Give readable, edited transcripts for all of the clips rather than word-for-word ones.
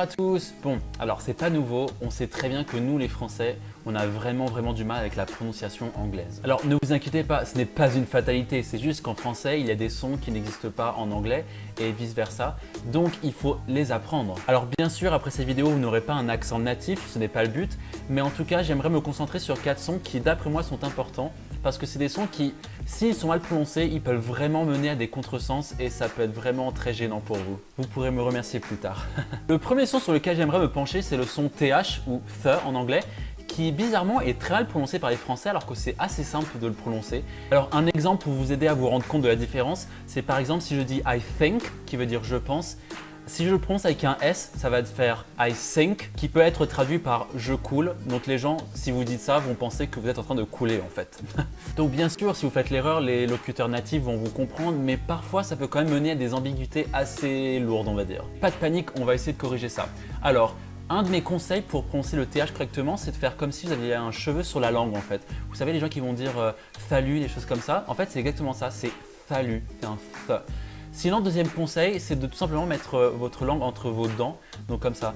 à tous. Bon, alors c'est pas nouveau, on sait très bien que nous les Français, on a vraiment du mal avec la prononciation anglaise. Alors ne vous inquiétez pas, ce n'est pas une fatalité, c'est juste qu'en français, il y a des sons qui n'existent pas en anglais et vice versa, donc il faut les apprendre. Alors bien sûr, après cette vidéo, vous n'aurez pas un accent natif, ce n'est pas le but, mais en tout cas, j'aimerais me concentrer sur 4 sons qui, d'après moi, sont importants parce que c'est des sons qui, s'ils sont mal prononcés, ils peuvent vraiment mener à des contresens et ça peut être vraiment très gênant pour vous. Vous pourrez me remercier plus tard. Le premier son sur lequel j'aimerais me pencher, c'est le son TH ou TH en anglais, qui bizarrement est très mal prononcé par les Français alors que c'est assez simple de le prononcer. Alors un exemple pour vous aider à vous rendre compte de la différence, c'est par exemple si je dis I think, qui veut dire je pense, si je le prononce avec un S, ça va faire I think, qui peut être traduit par je coule. Donc les gens, si vous dites ça, vont penser que vous êtes en train de couler en fait. Donc bien sûr, si vous faites l'erreur, les locuteurs natifs vont vous comprendre, mais parfois ça peut quand même mener à des ambiguïtés assez lourdes, on va dire. Pas de panique, on va essayer de corriger ça. Alors, un de mes conseils pour prononcer le TH correctement, c'est de faire comme si vous aviez un cheveu sur la langue en fait. Vous savez les gens qui vont dire salut, des choses comme ça. En fait, c'est exactement ça, c'est salut, c'est un th. Sinon, deuxième conseil, c'est de tout simplement mettre votre langue entre vos dents, donc comme ça.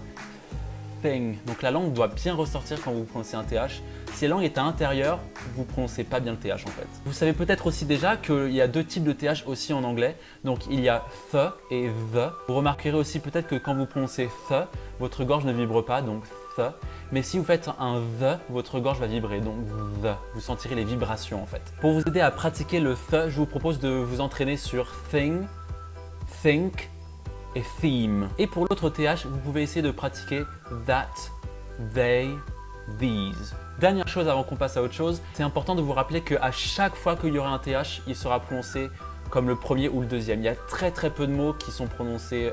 Thing. Donc la langue doit bien ressortir quand vous prononcez un TH. Si la langue est à l'intérieur, vous ne prononcez pas bien le TH en fait. Vous savez peut-être aussi déjà qu'il y a deux types de TH aussi en anglais. Donc il y a th et the. Vous remarquerez aussi peut-être que quand vous prononcez th, votre gorge ne vibre pas, donc th. Mais si vous faites un the, votre gorge va vibrer, donc the. Vous sentirez les vibrations en fait. Pour vous aider à pratiquer le th, je vous propose de vous entraîner sur thing, think et theme. Et pour l'autre TH, vous pouvez essayer de pratiquer that, they, these. Dernière chose avant qu'on passe à autre chose, c'est important de vous rappeler qu'à chaque fois qu'il y aura un TH, il sera prononcé comme le premier ou le deuxième. Il y a très peu de mots qui sont prononcés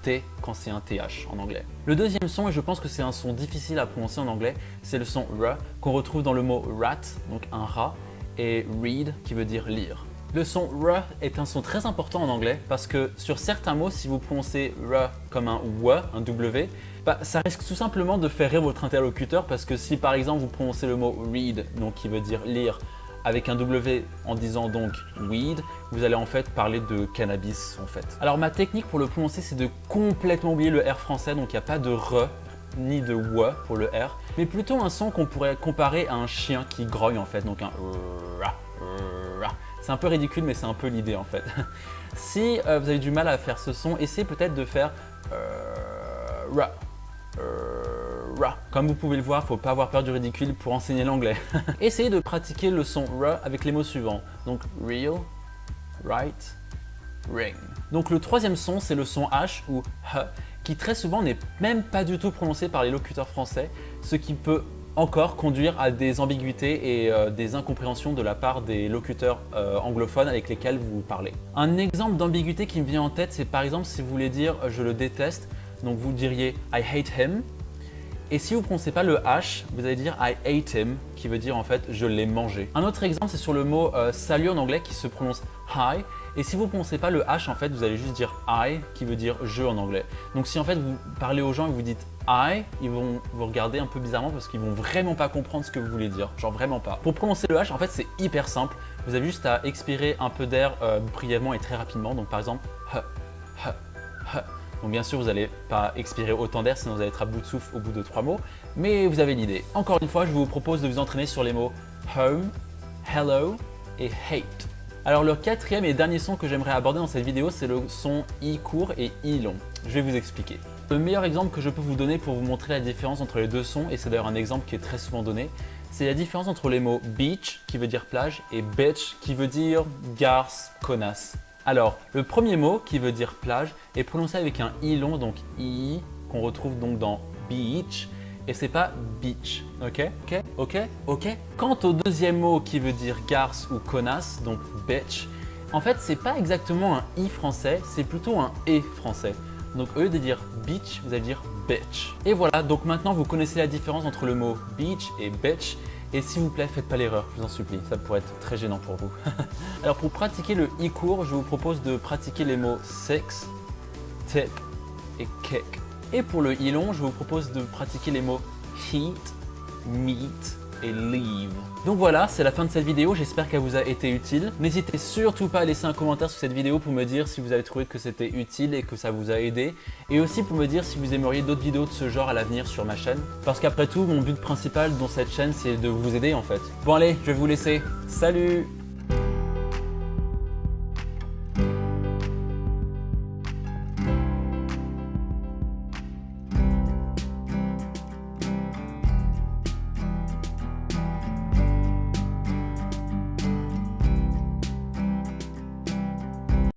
T quand c'est un TH en anglais. Le deuxième son, et je pense que c'est un son difficile à prononcer en anglais, c'est le son R qu'on retrouve dans le mot rat, donc un rat, et read qui veut dire lire. Le son R est un son très important en anglais parce que sur certains mots, si vous prononcez R comme un W, un W, ça risque tout simplement de faire rire votre interlocuteur parce que si par exemple vous prononcez le mot read, donc qui veut dire lire, avec un W en disant donc weed, vous allez en fait parler de cannabis en fait. Alors ma technique pour le prononcer, c'est de complètement oublier le R français, donc il n'y a pas de R ni de W pour le R, mais plutôt un son qu'on pourrait comparer à un chien qui grogne en fait, donc un ra. C'est un peu ridicule, mais c'est un peu l'idée en fait. Si vous avez du mal à faire ce son, essayez peut-être de faire ra. Ra. Comme vous pouvez le voir, il ne faut pas avoir peur du ridicule pour enseigner l'anglais. Essayez de pratiquer le son R avec les mots suivants. Donc real, right, ring. Donc le troisième son, c'est le son H ou H, qui très souvent n'est même pas du tout prononcé par les locuteurs français, ce qui peut encore conduire à des ambiguïtés et des incompréhensions de la part des locuteurs anglophones avec lesquels vous parlez. Un exemple d'ambiguïté qui me vient en tête, c'est par exemple si vous voulez dire je le déteste, donc vous diriez I hate him. Et si vous ne prononcez pas le H, vous allez dire I ate him, qui veut dire en fait je l'ai mangé. Un autre exemple, c'est sur le mot salut en anglais qui se prononce hi. Et si vous ne prononcez pas le H, en fait, vous allez juste dire I, qui veut dire je en anglais. Donc si en fait vous parlez aux gens et vous dites I, ils vont vous regarder un peu bizarrement parce qu'ils vont vraiment pas comprendre ce que vous voulez dire. Genre vraiment pas. Pour prononcer le H, en fait, c'est hyper simple. Vous avez juste à expirer un peu d'air brièvement et très rapidement. Donc par exemple, h, h, h. Donc bien sûr, vous n'allez pas expirer autant d'air, sinon vous allez être à bout de souffle au bout de 3 mots. Mais vous avez l'idée. Encore une fois, je vous propose de vous entraîner sur les mots home, hello et hate. Alors le quatrième et dernier son que j'aimerais aborder dans cette vidéo, c'est le son I court et I long. Je vais vous expliquer. Le meilleur exemple que je peux vous donner pour vous montrer la différence entre les deux sons, et c'est d'ailleurs un exemple qui est très souvent donné, c'est la différence entre les mots beach, qui veut dire plage, et bitch, qui veut dire garce, connasse. Alors, le premier mot, qui veut dire plage, est prononcé avec un I long, donc I, qu'on retrouve donc dans beach, et c'est pas beach, ok? Ok? Ok? Ok? Quant au deuxième mot qui veut dire garce ou connasse, donc bitch, en fait c'est pas exactement un I français, c'est plutôt un E français. Donc au lieu de dire beach, vous allez dire bitch. Et voilà, donc maintenant vous connaissez la différence entre le mot beach et bitch. Et s'il vous plaît, faites pas l'erreur, je vous en supplie, ça pourrait être très gênant pour vous. Alors pour pratiquer le I court, je vous propose de pratiquer les mots six, tip et kick. Et pour le I long, je vous propose de pratiquer les mots heat, meat et leave. Donc voilà, c'est la fin de cette vidéo, j'espère qu'elle vous a été utile. N'hésitez surtout pas à laisser un commentaire sur cette vidéo pour me dire si vous avez trouvé que c'était utile et que ça vous a aidé. Et aussi pour me dire si vous aimeriez d'autres vidéos de ce genre à l'avenir sur ma chaîne. Parce qu'après tout, mon but principal dans cette chaîne, c'est de vous aider en fait. Bon allez, je vais vous laisser. Salut!